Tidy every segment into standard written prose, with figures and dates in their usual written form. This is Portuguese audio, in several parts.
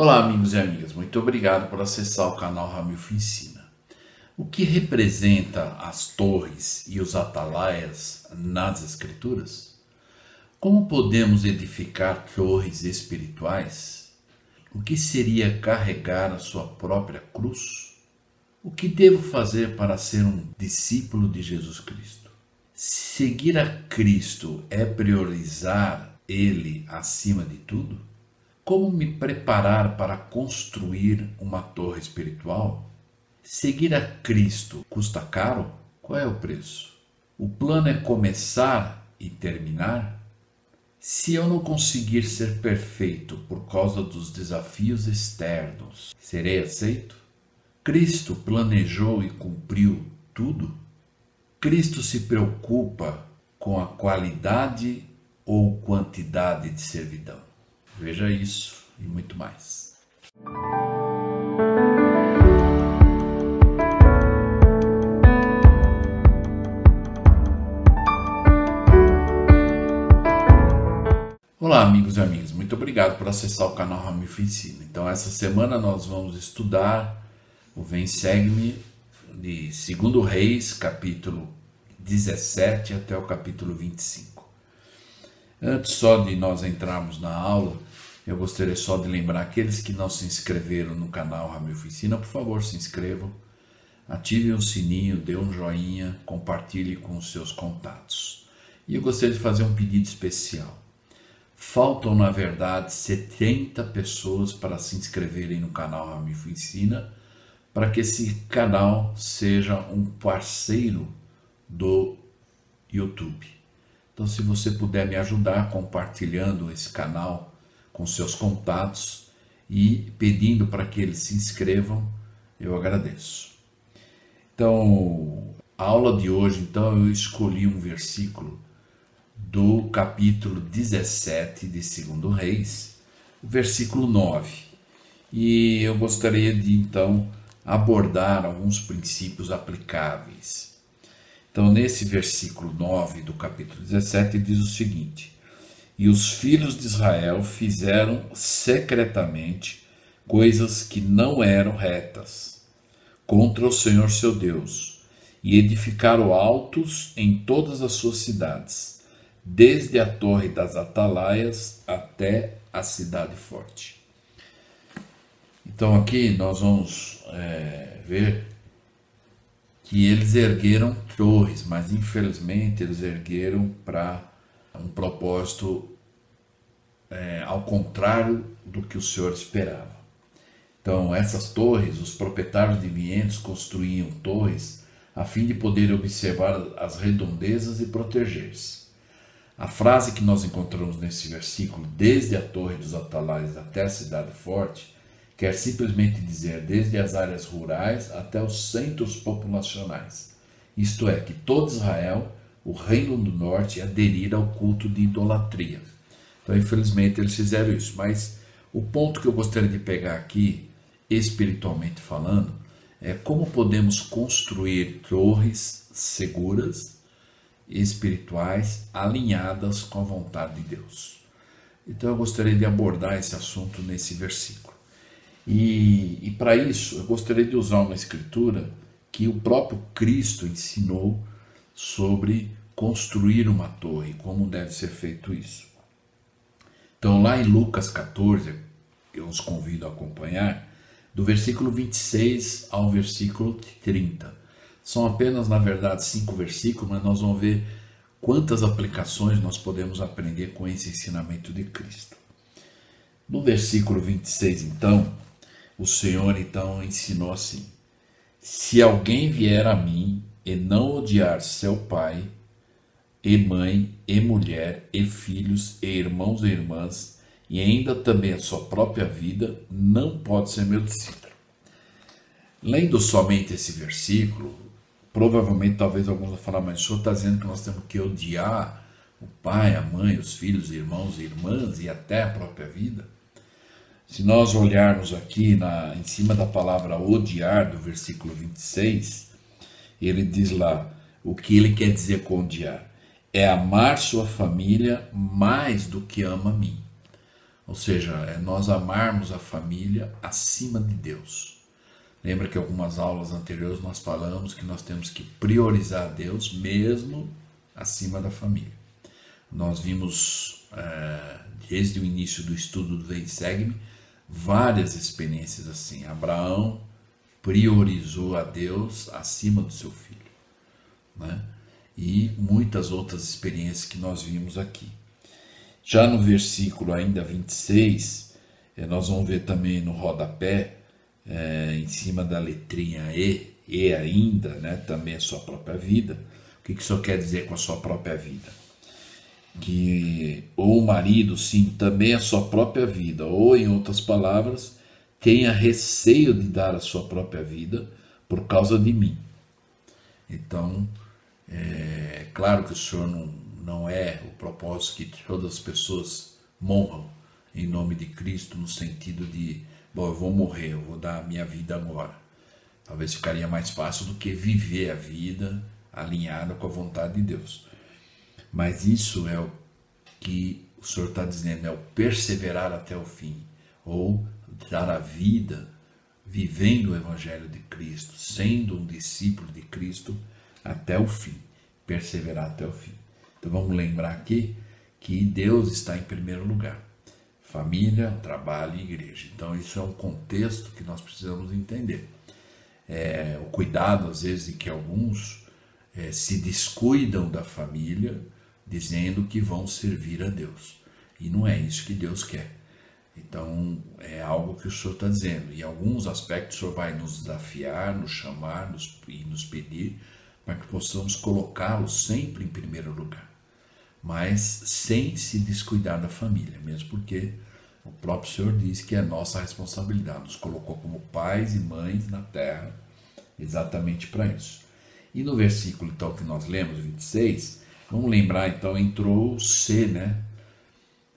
Olá, amigos e amigas, muito obrigado por acessar o canal Ramilfo Ensina. O que representa as torres e os atalaias nas Escrituras? Como podemos edificar torres espirituais? O que seria carregar a sua própria cruz? O que devo fazer para ser um discípulo de Jesus Cristo? Seguir a Cristo é priorizar Ele acima de tudo? Como me preparar para construir uma torre espiritual? Seguir a Cristo custa caro? Qual é o preço? O plano é começar e terminar? Se eu não conseguir ser perfeito por causa dos desafios externos, serei aceito? Cristo planejou e cumpriu tudo? Cristo se preocupa com a qualidade ou quantidade de servidão? Veja isso e muito mais. Olá, amigos e amigas, muito obrigado por acessar o canal Ramilfo Ensina. Então, essa semana nós vamos estudar o Vem Segue-me de 2 Reis, capítulo 17 até o capítulo 25. Antes só de nós entrarmos na aula, eu gostaria só de lembrar aqueles que não se inscreveram no canal Ramilfo Ensina, por favor, se inscrevam, ativem o sininho, dê um joinha, compartilhe com os seus contatos. E eu gostaria de fazer um pedido especial. Faltam, na verdade, 70 pessoas para se inscreverem no canal Ramilfo Ensina, para que esse canal seja um parceiro do YouTube. Então, se você puder me ajudar compartilhando esse canal com seus contatos e pedindo para que eles se inscrevam, eu agradeço. Então, a aula de hoje, então, eu escolhi um versículo do capítulo 17 de 2 Reis, o versículo 9. E eu gostaria de, então, abordar alguns princípios aplicáveis. Então, nesse versículo 9 do capítulo 17, diz o seguinte: E os filhos de Israel fizeram secretamente coisas que não eram retas contra o Senhor seu Deus, e edificaram altos em todas as suas cidades, desde a torre das atalaias até a cidade forte. Então aqui nós vamos ver que eles ergueram torres, mas infelizmente eles ergueram para um propósito ao contrário do que o Senhor esperava. Então essas torres, os proprietários de vinhedos construíam torres a fim de poder observar as redondezas e proteger-se. A frase que nós encontramos nesse versículo, desde a torre dos atalaias até a cidade forte, quer simplesmente dizer desde as áreas rurais até os centros populacionais. Isto é, que todo Israel, o reino do norte, aderir ao culto de idolatria. Então, infelizmente, eles fizeram isso. Mas o ponto que eu gostaria de pegar aqui, espiritualmente falando, é como podemos construir torres seguras, espirituais, alinhadas com a vontade de Deus. Então, eu gostaria de abordar esse assunto nesse versículo. E para isso, eu gostaria de usar uma escritura que o próprio Cristo ensinou sobre construir uma torre, como deve ser feito isso. Então, lá em Lucas 14, eu os convido a acompanhar, do versículo 26 ao versículo 30. São apenas, na verdade, 5 versículos, mas nós vamos ver quantas aplicações nós podemos aprender com esse ensinamento de Cristo. No versículo 26, então, o Senhor então ensinou assim: Se alguém vier a mim e não odiar seu pai, e mãe, e mulher, e filhos, e irmãos e irmãs, e ainda também a sua própria vida, não pode ser meu discípulo. Lendo somente esse versículo, provavelmente talvez alguns vão falar, mas o Senhor está dizendo que nós temos que odiar o pai, a mãe, os filhos, irmãos e irmãs, e até a própria vida? Se nós olharmos aqui em cima da palavra odiar, do versículo 26, ele diz lá o que ele quer dizer com odiar. É amar sua família mais do que ama a mim. Ou seja, é nós amarmos a família acima de Deus. Lembra que algumas aulas anteriores nós falamos que nós temos que priorizar Deus mesmo acima da família. Nós vimos, desde o início do estudo do Vem Segue-me, várias experiências assim. Abraão priorizou a Deus acima do seu filho, né? E muitas outras experiências que nós vimos aqui. Já no versículo ainda 26, nós vamos ver também no rodapé, em cima da letrinha E ainda, né, também a sua própria vida. O que isso quer dizer com a sua própria vida? Que ou o marido, sim, também a sua própria vida, ou em outras palavras, tenha receio de dar a sua própria vida por causa de mim. Então, é claro que o Senhor não é o propósito que todas as pessoas morram em nome de Cristo, no sentido de, bom, eu vou morrer, eu vou dar a minha vida agora. Talvez ficaria mais fácil do que viver a vida alinhada com a vontade de Deus. Mas isso é o que o Senhor está dizendo, é o perseverar até o fim, ou dar a vida vivendo o Evangelho de Cristo, sendo um discípulo de Cristo até o fim, perseverar até o fim. Então vamos lembrar aqui que Deus está em primeiro lugar, família, trabalho e igreja. Então isso é um contexto que nós precisamos entender. O cuidado às vezes de que alguns se descuidam da família, dizendo que vão servir a Deus, e não é isso que Deus quer. Então é algo que o Senhor está dizendo. Em alguns aspectos o Senhor vai nos desafiar, nos chamar e nos pedir para que possamos colocá-lo sempre em primeiro lugar, mas sem se descuidar da família, mesmo porque o próprio Senhor diz que é nossa responsabilidade, nos colocou como pais e mães na terra exatamente para isso. E no versículo então que nós lemos, 26, vamos lembrar então, entrou o C, né?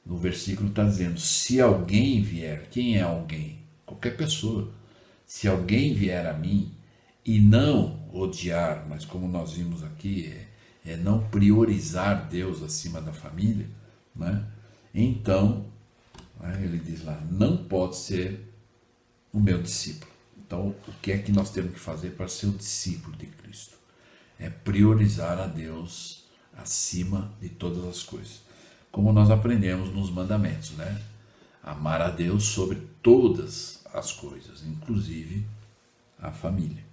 No versículo está dizendo, se alguém vier, quem é alguém? Qualquer pessoa. Se alguém vier a mim e não odiar, mas como nós vimos aqui, é não priorizar Deus acima da família, né? Então, ele diz lá, não pode ser o meu discípulo. Então, o que é que nós temos que fazer para ser o discípulo de Cristo? É priorizar a Deus acima de todas as coisas. Como nós aprendemos nos mandamentos, né? Amar a Deus sobre todas as coisas, inclusive a família.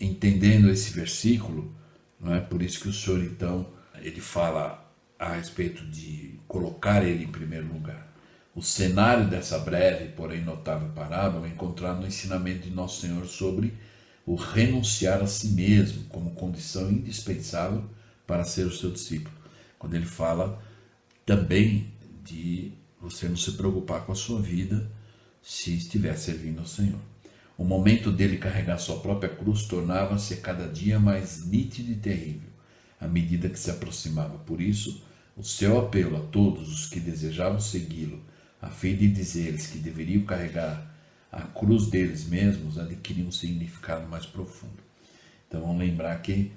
Entendendo esse versículo, não é por isso que o Senhor então ele fala a respeito de colocar ele em primeiro lugar. O cenário dessa breve, porém notável parábola é encontrado no ensinamento de Nosso Senhor sobre o renunciar a si mesmo como condição indispensável para ser o seu discípulo. Quando ele fala também de você não se preocupar com a sua vida se estiver servindo ao Senhor. O momento dele carregar sua própria cruz tornava-se cada dia mais nítido e terrível, à medida que se aproximava. Por isso, o seu apelo a todos os que desejavam segui-lo, a fim de dizer-lhes que deveriam carregar a cruz deles mesmos, adquiria um significado mais profundo. Então vamos lembrar que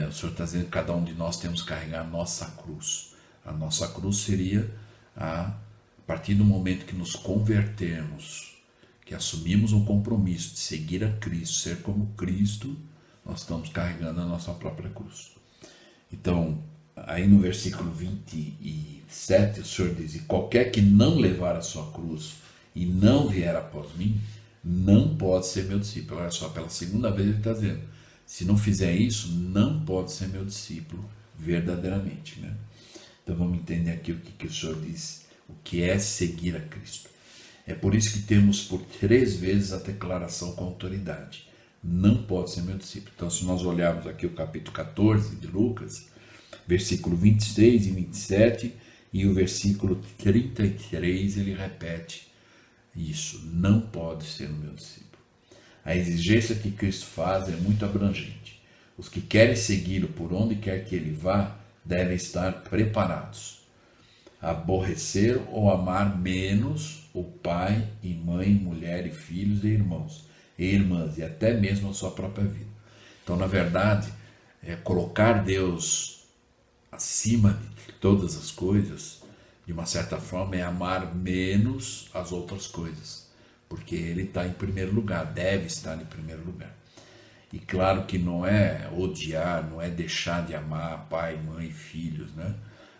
o Senhor está dizendo que cada um de nós temos que carregar a nossa cruz. A nossa cruz seria a partir do momento que nos convertermos, que assumimos um compromisso de seguir a Cristo, ser como Cristo, nós estamos carregando a nossa própria cruz. Então, aí no versículo 27, o Senhor diz, e qualquer que não levar a sua cruz e não vier após mim, não pode ser meu discípulo. Olha só, pela segunda vez ele está dizendo, se não fizer isso, não pode ser meu discípulo verdadeiramente, né? Então vamos entender aqui o que o Senhor diz, o que é seguir a Cristo. É por isso que temos por 3 vezes a declaração com autoridade. Não pode ser meu discípulo. Então se nós olharmos aqui o capítulo 14 de Lucas, versículo 26 e 27 e o versículo 33, ele repete isso, não pode ser o meu discípulo. A exigência que Cristo faz é muito abrangente. Os que querem segui-lo por onde quer que ele vá, devem estar preparados. Aborrecer ou amar menos o pai e mãe, mulher e filhos e irmãos e irmãs, e até mesmo a sua própria vida. Então, na verdade, colocar Deus acima de todas as coisas de uma certa forma, é amar menos as outras coisas, porque ele está em primeiro lugar, deve estar em primeiro lugar. E claro que não é odiar, não é deixar de amar pai, mãe, filhos, né?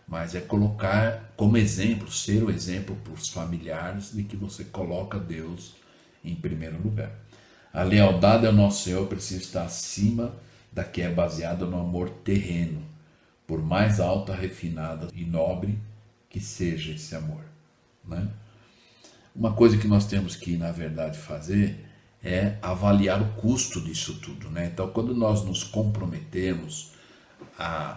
Mas é colocar como exemplo, ser o exemplo para os familiares de que você coloca Deus em primeiro lugar. A lealdade ao nosso Senhor precisa estar acima da que é baseada no amor terreno, por mais alta, refinada e nobre que seja esse amor, né? Uma coisa que nós temos que, na verdade, fazer é avaliar o custo disso tudo, né? Então, quando nós nos comprometemos,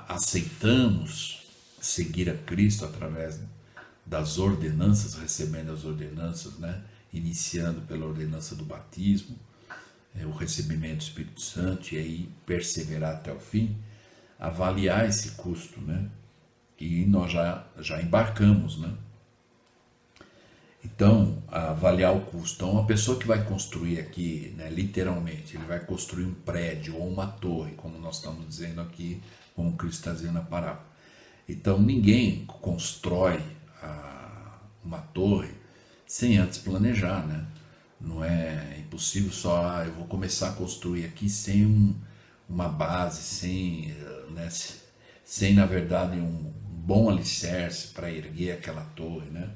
aceitamos seguir a Cristo através das ordenanças, recebendo as ordenanças, né? Iniciando pela ordenança do batismo, o recebimento do Espírito Santo e aí perseverar até o fim, avaliar esse custo, né? E nós já embarcamos, né? Então, avaliar o custo. Então, uma pessoa que vai construir aqui, né, literalmente, ele vai construir um prédio ou uma torre, como nós estamos dizendo aqui, como Cristo está dizendo na parábola. Então, ninguém constrói uma torre sem antes planejar, né? Não é impossível só, eu vou começar a construir aqui sem uma base, sem, na verdade, um bom alicerce para erguer aquela torre, né?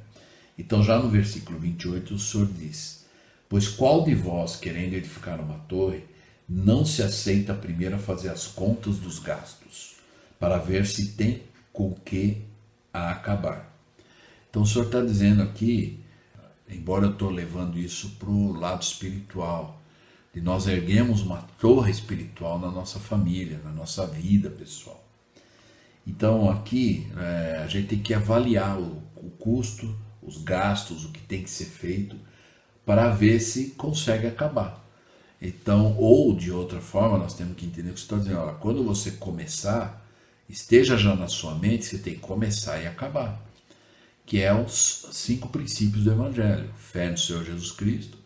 Então, já no versículo 28, o Senhor diz: pois qual de vós, querendo edificar uma torre, não se aceita primeiro a fazer as contas dos gastos, para ver se tem com que a acabar? Então, o Senhor está dizendo aqui, embora eu estou levando isso para o lado espiritual, de nós erguemos uma torre espiritual na nossa família, na nossa vida pessoal. Então, aqui, a gente tem que avaliar o custo, os gastos, o que tem que ser feito, para ver se consegue acabar. Então, ou de outra forma, nós temos que entender o que você está dizendo. Olha, quando você começar, esteja já na sua mente, você tem que começar e acabar. Que é os 5 princípios do Evangelho: fé no Senhor Jesus Cristo,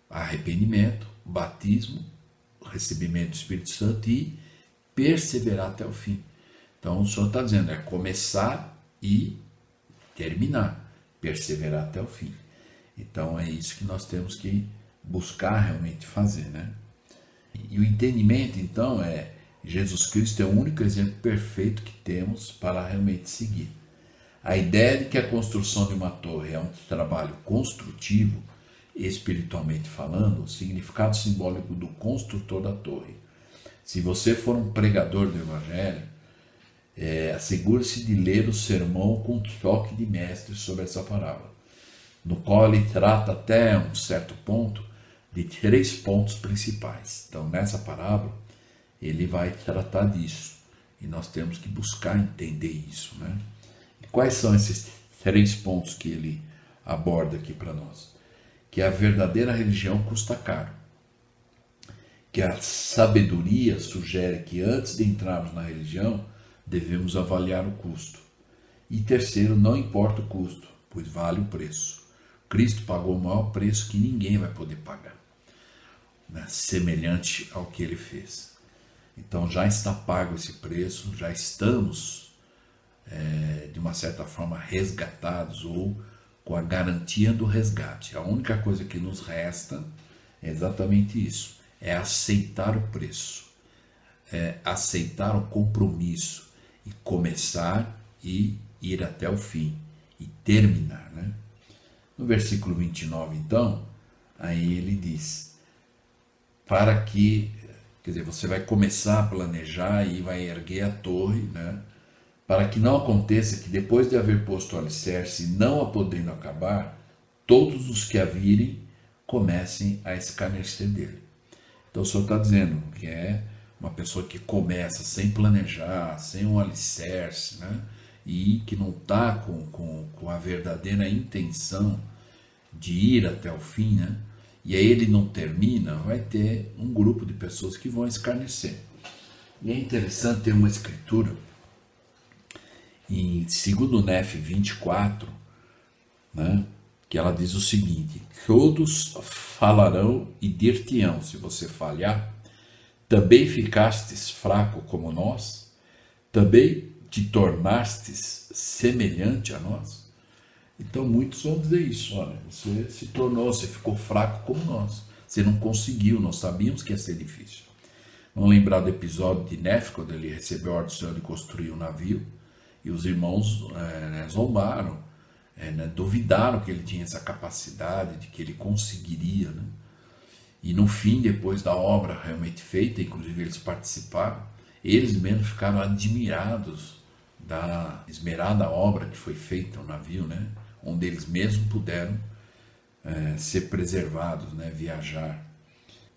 arrependimento, batismo, recebimento do Espírito Santo e perseverar até o fim. Então, o Senhor está dizendo, é começar e terminar. Perseverar até o fim. Então é isso que nós temos que buscar realmente fazer, né? E o entendimento, então, Jesus Cristo é o único exemplo perfeito que temos para realmente seguir. A ideia de que a construção de uma torre é um trabalho construtivo, espiritualmente falando, o significado simbólico do construtor da torre. Se você for um pregador do Evangelho, assegure-se de ler o sermão com toque de mestre sobre essa parábola, no qual ele trata até um certo ponto de 3 pontos principais. Então, nessa parábola, ele vai tratar disso, e nós temos que buscar entender isso, né? E quais são esses 3 pontos que ele aborda aqui para nós? Que a verdadeira religião custa caro, que a sabedoria sugere que antes de entrarmos na religião, devemos avaliar o custo. E terceiro, não importa o custo, pois vale o preço. Cristo pagou o maior preço que ninguém vai poder pagar, né? Semelhante ao que ele fez. Então já está pago esse preço, já estamos, de uma certa forma, resgatados ou com a garantia do resgate. A única coisa que nos resta é exatamente isso, é aceitar o preço, aceitar o compromisso, e começar e ir até o fim, e terminar, né? No versículo 29, então, aí ele diz, para que, quer dizer, você vai começar a planejar e vai erguer a torre, né? Para que não aconteça que depois de haver posto o alicerce, não a podendo acabar, todos os que a virem comecem a escarnecer dele. Então o Senhor está dizendo que é uma pessoa que começa sem planejar, sem um alicerce, né? E que não está com a verdadeira intenção de ir até o fim, né? E aí ele não termina, vai ter um grupo de pessoas que vão escarnecer. E é interessante ter uma escritura em 2 Nef 24, né? Que ela diz o seguinte: todos falarão e dir-te-ão, se você falhar, também ficastes fraco como nós? Também te tornastes semelhante a nós. Então muitos vão dizer isso, olha, você se tornou, você ficou fraco como nós, você não conseguiu, nós sabíamos que ia ser difícil. Vamos lembrar do episódio de Nefe, quando ele recebeu a ordem do Senhor de construir um navio, e os irmãos zombaram, duvidaram que ele tinha essa capacidade, de que ele conseguiria, né? E no fim, depois da obra realmente feita, inclusive eles participaram, eles mesmos ficaram admirados da esmerada obra que foi feita no navio, né? Onde eles mesmos puderam ser preservados, né? Viajar.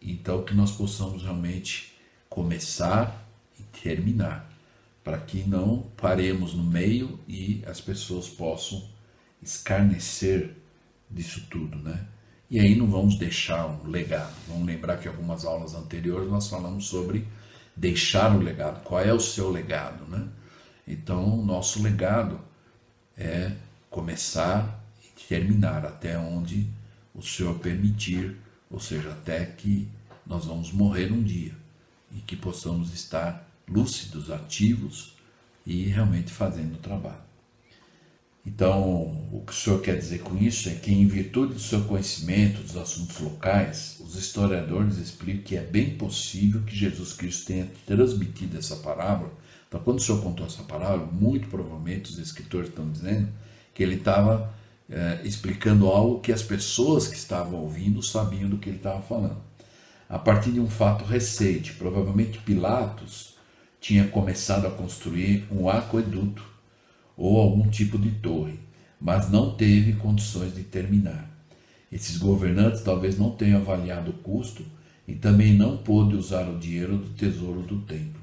Então que nós possamos realmente começar e terminar, para que não paremos no meio e as pessoas possam escarnecer disso tudo, né? E aí não vamos deixar um legado. Vamos lembrar que em algumas aulas anteriores nós falamos sobre deixar o legado. Qual é o seu legado, né? Então, o nosso legado é começar e terminar até onde o Senhor permitir, ou seja, até que nós vamos morrer um dia e que possamos estar lúcidos, ativos e realmente fazendo o trabalho. Então, o que o Senhor quer dizer com isso é que, em virtude do seu conhecimento dos assuntos locais, os historiadores explicam que é bem possível que Jesus Cristo tenha transmitido essa parábola. Então, quando o Senhor contou essa parábola, muito provavelmente os escritores estão dizendo que ele estava explicando algo que as pessoas que estavam ouvindo sabiam do que ele estava falando. A partir de um fato recente, provavelmente Pilatos tinha começado a construir um aqueduto ou algum tipo de torre, mas não teve condições de terminar. Esses governantes talvez não tenham avaliado o custo e também não pôde usar o dinheiro do tesouro do templo,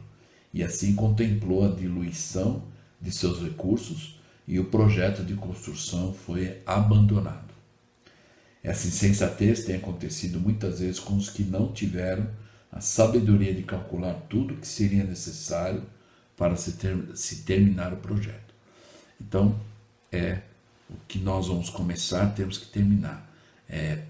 e assim contemplou a diluição de seus recursos e o projeto de construção foi abandonado. Essa insensatez tem acontecido muitas vezes com os que não tiveram a sabedoria de calcular tudo o que seria necessário para se terminar o projeto. Então, o que nós vamos começar, temos que terminar.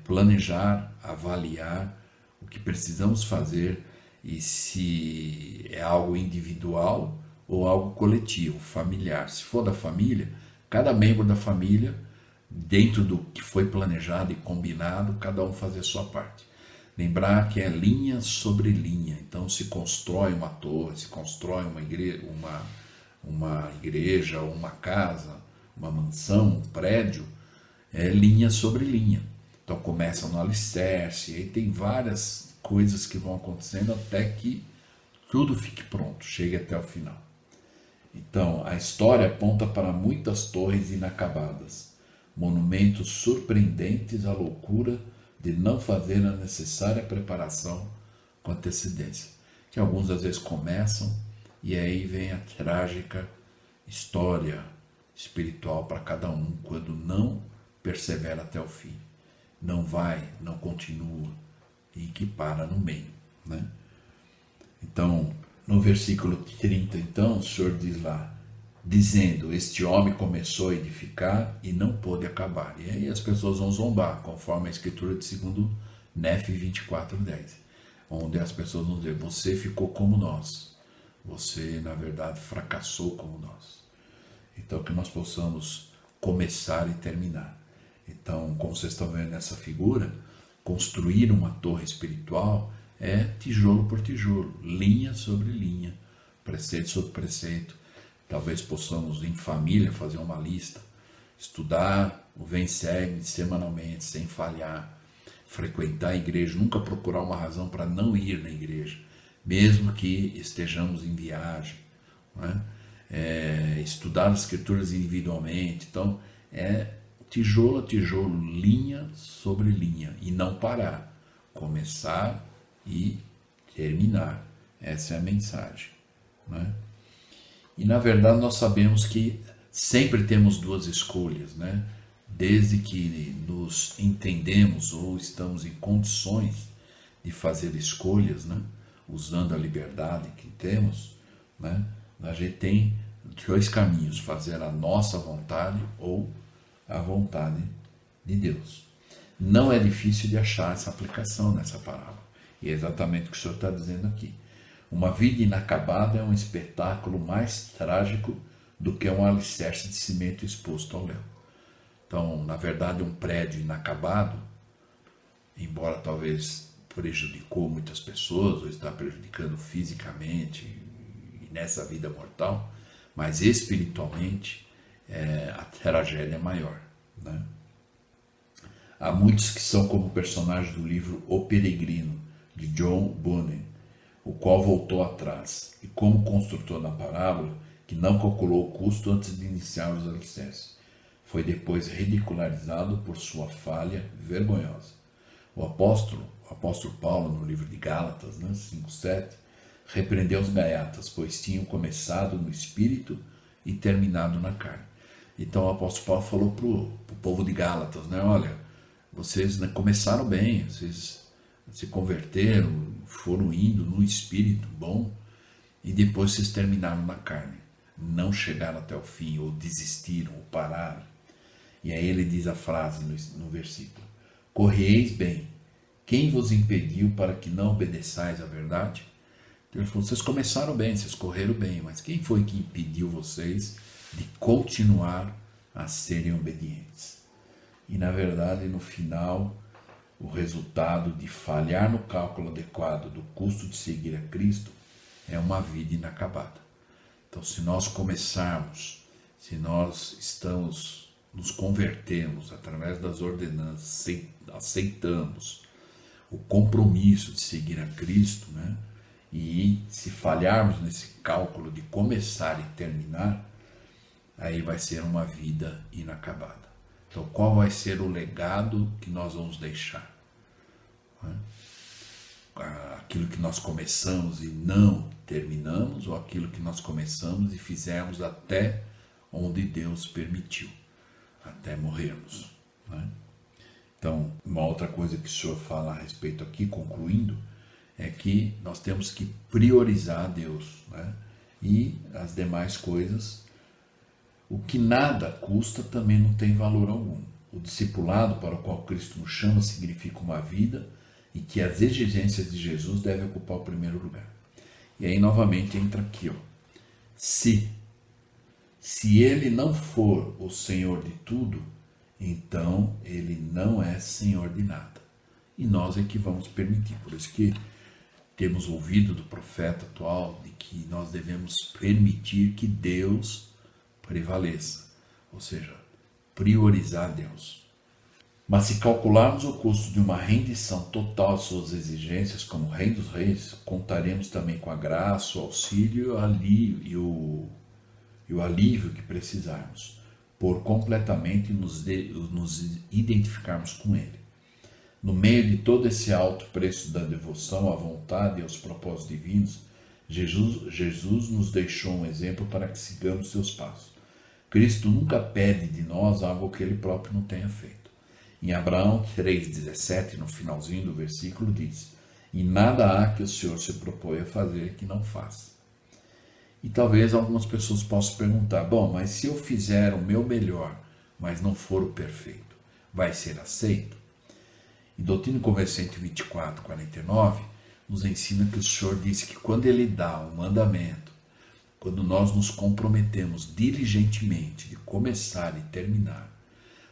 Planejar, avaliar o que precisamos fazer e se é algo individual ou algo coletivo, familiar. Se for da família, cada membro da família, dentro do que foi planejado e combinado, cada um fazer a sua parte. Lembrar que é linha sobre linha. Então se constrói uma torre, se constrói uma igreja, uma casa, uma mansão, um prédio, linha sobre linha. Então começa no alicerce, aí tem várias coisas que vão acontecendo até que tudo fique pronto, chegue até o final. Então a história aponta para muitas torres inacabadas, monumentos surpreendentes à loucura de não fazer a necessária preparação com antecedência, que alguns às vezes começam e aí vem a trágica história espiritual para cada um quando não persevera até o fim, não vai, não continua e que para no meio, né? Então, no versículo 30, então, o Senhor diz lá, dizendo, este homem começou a edificar e não pôde acabar. E aí as pessoas vão zombar, conforme a escritura de 2 Nefe 24:10, onde as pessoas vão dizer, você ficou como nós, você na verdade fracassou como nós. Então que nós possamos começar e terminar. Então, como vocês estão vendo nessa figura, construir uma torre espiritual é tijolo por tijolo, linha sobre linha, preceito sobre preceito. Talvez possamos, em família, fazer uma lista, estudar o Vem Segue semanalmente, sem falhar, frequentar a igreja, nunca procurar uma razão para não ir na igreja, mesmo que estejamos em viagem, né? Estudar as escrituras individualmente. Então, tijolo a tijolo, linha sobre linha, e não parar, começar e terminar. Essa é a mensagem, né? E na verdade nós sabemos que sempre temos duas escolhas, né? Desde que nos entendemos ou estamos em condições de fazer escolhas, né? Usando a liberdade que temos, né? A gente tem dois caminhos, fazer a nossa vontade ou a vontade de Deus. Não é difícil de achar essa aplicação nessa parábola, e é exatamente o que o Senhor está dizendo aqui. Uma vida inacabada é um espetáculo mais trágico do que um alicerce de cimento exposto ao léu. Então, na verdade, um prédio inacabado, embora talvez prejudicou muitas pessoas, ou está prejudicando fisicamente e nessa vida mortal, mas espiritualmente a tragédia é maior, né? Há muitos que são como personagens do livro O Peregrino, de John Bunyan, o qual voltou atrás, e como construtor na parábola, que não calculou o custo antes de iniciar os alicerces. Foi depois ridicularizado por sua falha vergonhosa. O apóstolo Paulo, no livro de Gálatas, 5:7, repreendeu os gaiatas, pois tinham começado no espírito e terminado na carne. Então o apóstolo Paulo falou para o povo de Gálatas, olha, vocês começaram bem, vocês se converteram, foram indo no espírito bom, e depois vocês terminaram na carne. Não chegaram até o fim, ou desistiram, ou pararam. E aí ele diz a frase no versículo: corrieis bem, quem vos impediu para que não obedeçais à verdade? Então ele falou, vocês começaram bem, vocês correram bem, mas quem foi que impediu vocês de continuar a serem obedientes? E na verdade, no final, o resultado de falhar no cálculo adequado do custo de seguir a Cristo é uma vida inacabada. Então, se nós começarmos, se nós nos convertemos através das ordenanças, aceitamos o compromisso de seguir a Cristo, e se falharmos nesse cálculo de começar e terminar, aí vai ser uma vida inacabada. Então, qual vai ser o legado que nós vamos deixar? Aquilo que nós começamos e não terminamos, ou aquilo que nós começamos e fizemos até onde Deus permitiu, até morrermos, Então, uma outra coisa que o Senhor fala a respeito aqui, concluindo, é que nós temos que priorizar a Deus, e as demais coisas. O que nada custa também não tem valor algum. O discipulado para o qual Cristo nos chama significa uma vida e que as exigências de Jesus devem ocupar o primeiro lugar. E aí novamente entra aqui, se ele não for o Senhor de tudo, então ele não é Senhor de nada. E nós é que vamos permitir. Por isso que temos ouvido do profeta atual de que nós devemos permitir que Deus prevaleça, ou seja, priorizar Deus. Mas se calcularmos o custo de uma rendição total às suas exigências como Rei dos Reis, contaremos também com a graça, o auxílio e o alívio que precisarmos, por completamente nos identificarmos com Ele. No meio de todo esse alto preço da devoção à vontade e aos propósitos divinos, Jesus nos deixou um exemplo para que sigamos seus passos. Cristo nunca pede de nós algo que Ele próprio não tenha feito. Em Abraão 3,17, no finalzinho do versículo, diz: e nada há que o Senhor se proponha a fazer que não faça. E talvez algumas pessoas possam perguntar, mas se eu fizer o meu melhor, mas não for o perfeito, vai ser aceito? Em Doutrina e Converso 124:49, nos ensina que o Senhor disse que quando Ele dá um mandamento, quando nós nos comprometemos diligentemente de começar e terminar,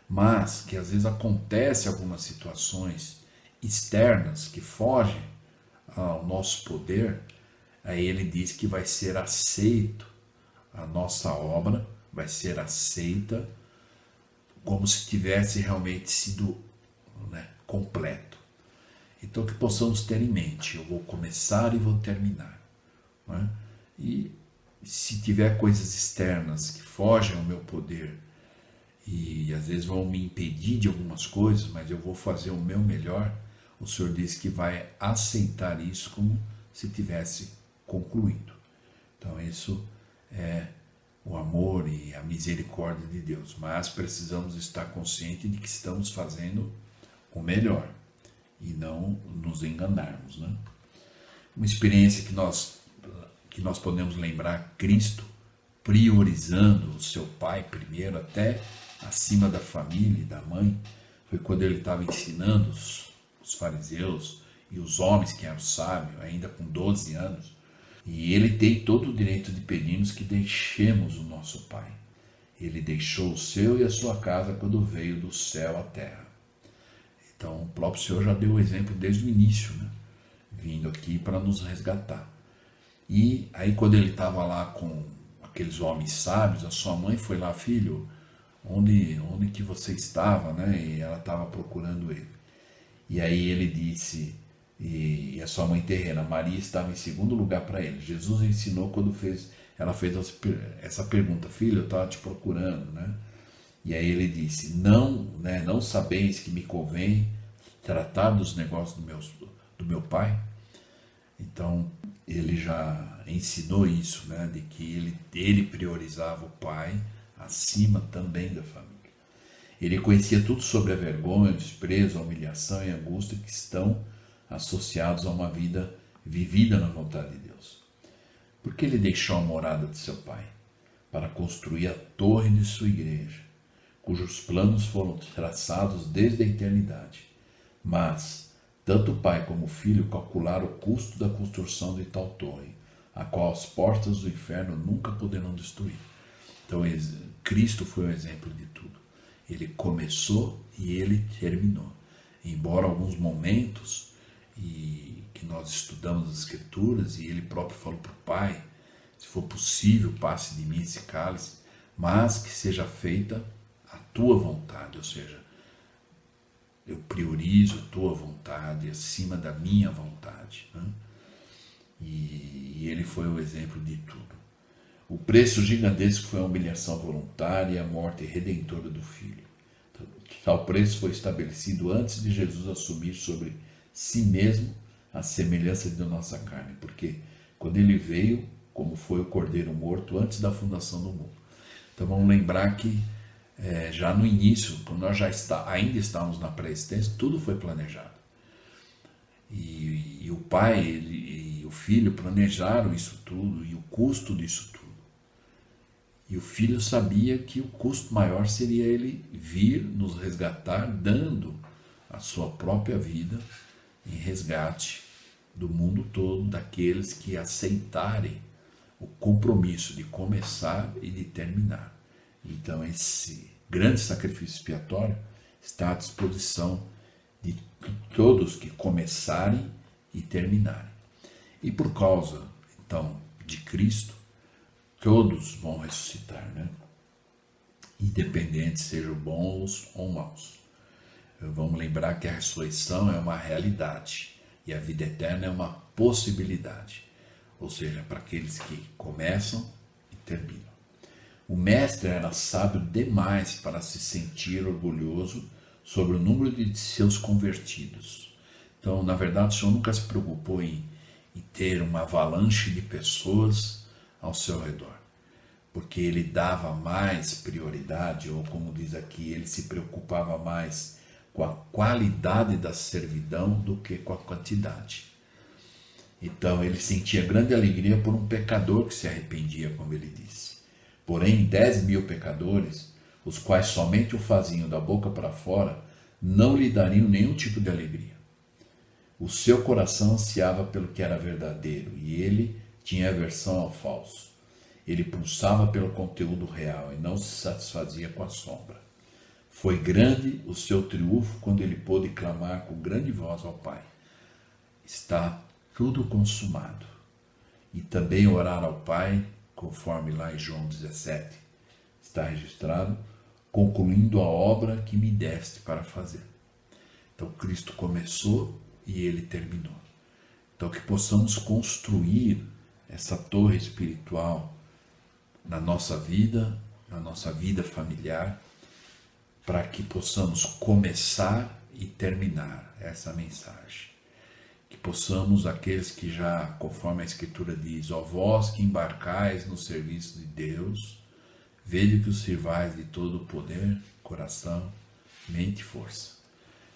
mas que às vezes acontecem algumas situações externas que fogem ao nosso poder, aí Ele diz que vai ser aceito, a nossa obra vai ser aceita como se tivesse realmente sido completo. Então que possamos ter em mente, eu vou começar e vou terminar. E se tiver coisas externas que fogem ao meu poder e às vezes vão me impedir de algumas coisas, mas eu vou fazer o meu melhor, o Senhor diz que vai aceitar isso como se tivesse concluído. Então isso é o amor e a misericórdia de Deus, mas precisamos estar conscientes de que estamos fazendo o melhor e não nos enganarmos. Uma experiência que nós podemos lembrar Cristo priorizando o seu Pai primeiro, até acima da família e da mãe, foi quando Ele estava ensinando os fariseus e os homens que eram sábios, ainda com 12 anos, E ele tem todo o direito de pedir-nos que deixemos o nosso Pai. Ele deixou o seu e a sua casa quando veio do céu à terra. Então, o próprio Senhor já deu o exemplo desde o início, né? Vindo aqui para nos resgatar. E aí, quando ele estava lá com aqueles homens sábios, a sua mãe foi lá: filho, onde que você estava, né? E ela estava procurando ele. E aí ele disse, e a sua mãe terrena, Maria, estava em segundo lugar para ele. Jesus ensinou quando ela fez essa pergunta: filho, eu estava te procurando, né? E aí ele disse: não, né, não sabeis que me convém tratar dos negócios do meu pai? Então ele já ensinou isso, né, de que ele priorizava o pai acima também da família. Ele conhecia tudo sobre a vergonha, o desprezo, a humilhação e a angústia que estão associados a uma vida vivida na vontade de Deus. Porque ele deixou a morada de seu pai para construir a torre de sua igreja, cujos planos foram traçados desde a eternidade. Mas tanto o pai como o filho calcularam o custo da construção de tal torre, a qual as portas do inferno nunca poderão destruir. Então Cristo foi o exemplo de tudo. Ele começou e ele terminou. Embora alguns momentos que nós estudamos as Escrituras, e ele próprio falou para o Pai: se for possível, passe de mim esse cálice, mas que seja feita a tua vontade, ou seja, eu priorizo a tua vontade acima da minha vontade, né? E ele foi o exemplo de tudo. O preço gigantesco foi a humilhação voluntária e a morte redentora do Filho. Tal preço foi estabelecido antes de Jesus assumir sobre si mesmo a semelhança de nossa carne, porque quando ele veio, como foi o cordeiro morto antes da fundação do mundo. Então vamos lembrar que já no início, quando nós ainda estávamos na pré-existência, tudo foi planejado. E o Pai e o Filho planejaram isso tudo e o custo disso tudo. E o Filho sabia que o custo maior seria ele vir nos resgatar, dando a sua própria vida em resgate do mundo todo, daqueles que aceitarem o compromisso de começar e de terminar. Então esse grande sacrifício expiatório está à disposição de todos que começarem e terminarem. E por causa, então, de Cristo, todos vão ressuscitar, né? Independente sejam bons ou maus. Vamos lembrar que a ressurreição é uma realidade e a vida eterna é uma possibilidade, ou seja, para aqueles que começam e terminam. O mestre era sábio demais para se sentir orgulhoso sobre o número de seus convertidos. Então, na verdade, o Senhor nunca se preocupou em ter uma avalanche de pessoas ao seu redor, porque ele dava mais prioridade, ou como diz aqui, ele se preocupava mais com a qualidade da servidão do que com a quantidade. Então ele sentia grande alegria por um pecador que se arrependia, como ele disse. Porém, 10.000 pecadores, os quais somente o faziam da boca para fora, não lhe dariam nenhum tipo de alegria. O seu coração ansiava pelo que era verdadeiro, e ele tinha aversão ao falso. Ele pulsava pelo conteúdo real e não se satisfazia com a sombra. Foi grande o seu triunfo quando ele pôde clamar com grande voz ao Pai: está tudo consumado. E também orar ao Pai, conforme lá em João 17 está registrado, concluindo a obra que me deste para fazer. Então Cristo começou e ele terminou. Então que possamos construir essa torre espiritual na nossa vida familiar, para que possamos começar e terminar essa mensagem. Que possamos, aqueles que já, conforme a Escritura diz, ó vós que embarcais no serviço de Deus, vede que os sirvais de todo o poder, coração, mente e força.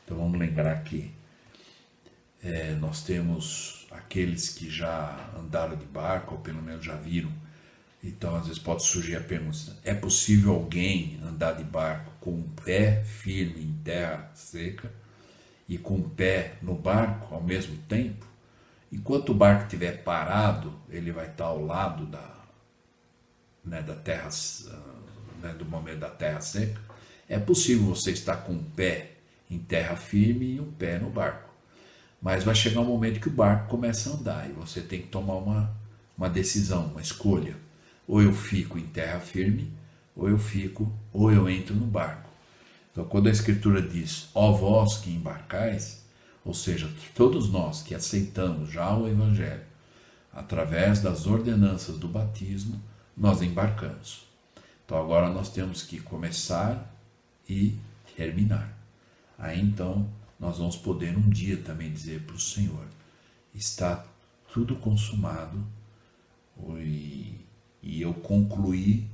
Então vamos lembrar que nós temos aqueles que já andaram de barco, ou pelo menos já viram. Então às vezes pode surgir a pergunta: é possível alguém andar de barco com um pé firme em terra seca e com um pé no barco ao mesmo tempo? Enquanto o barco estiver parado, ele vai estar ao lado da terra, do momento da terra seca. É possível você estar com um pé em terra firme e um pé no barco. Mas vai chegar um momento que o barco começa a andar e você tem que tomar uma decisão, uma escolha. Ou eu fico em terra firme, ou eu entro no barco. Então, quando a Escritura diz, ó vós que embarcais, ou seja, todos nós que aceitamos já o Evangelho, através das ordenanças do batismo, nós embarcamos. Então, agora nós temos que começar e terminar. Aí, então, nós vamos poder um dia também dizer para o Senhor, está tudo consumado e eu concluí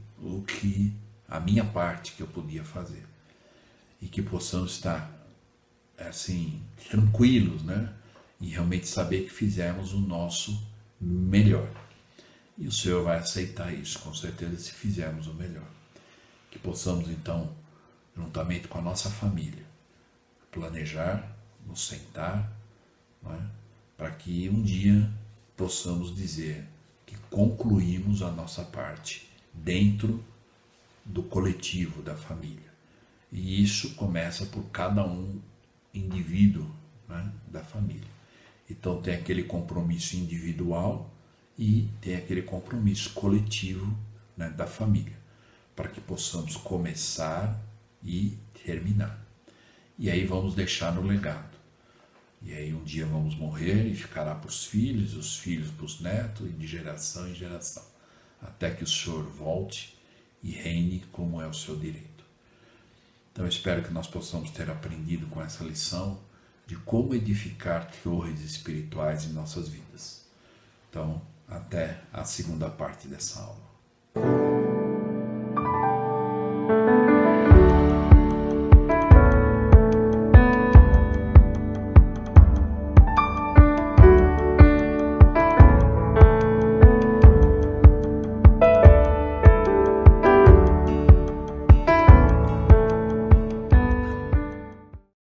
a minha parte que eu podia fazer. E que possamos estar assim, tranquilos, né? E realmente saber que fizemos o nosso melhor. E o Senhor vai aceitar isso, com certeza, se fizermos o melhor. Que possamos, então, juntamente com a nossa família, planejar, nos sentar, não é? Para que um dia possamos dizer que concluímos a nossa parte dentro do coletivo da família. E isso começa por cada um indivíduo, né, da família. Então tem aquele compromisso individual e tem aquele compromisso coletivo, né, da família, para que possamos começar e terminar. E aí vamos deixar no legado. E aí um dia vamos morrer e ficará para os filhos para os netos e de geração em geração, até que o Senhor volte e reine como é o seu direito. Então eu espero que nós possamos ter aprendido com essa lição de como edificar torres espirituais em nossas vidas. Então, até a segunda parte dessa aula.